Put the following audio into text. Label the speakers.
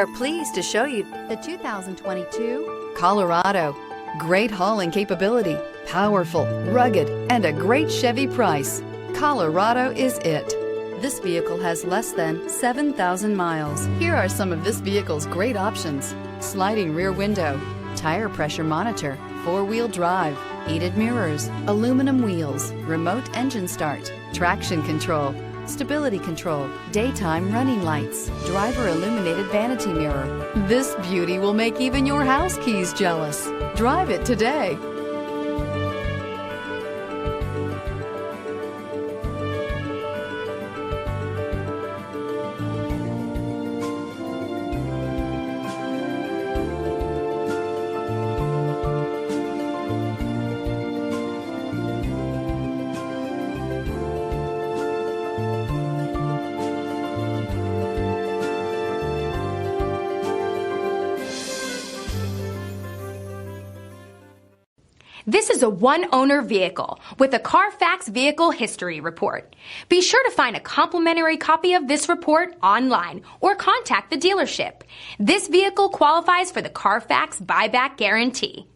Speaker 1: We're pleased to show you the 2022 Colorado. Great hauling capability, powerful, rugged, and a great Chevy price. Colorado is it. This vehicle has less than 7,000 miles. Here are some of this vehicle's great options: sliding rear window, tire pressure monitor, four-wheel drive, heated mirrors, aluminum wheels, remote engine start, traction control, stability control, daytime running lights, driver illuminated vanity mirror. This beauty will make even your house keys jealous. Drive it today.
Speaker 2: This is a one-owner vehicle with a Carfax Vehicle History Report. Be sure to find a complimentary copy of this report online or contact the dealership. This vehicle qualifies for the Carfax Buyback Guarantee.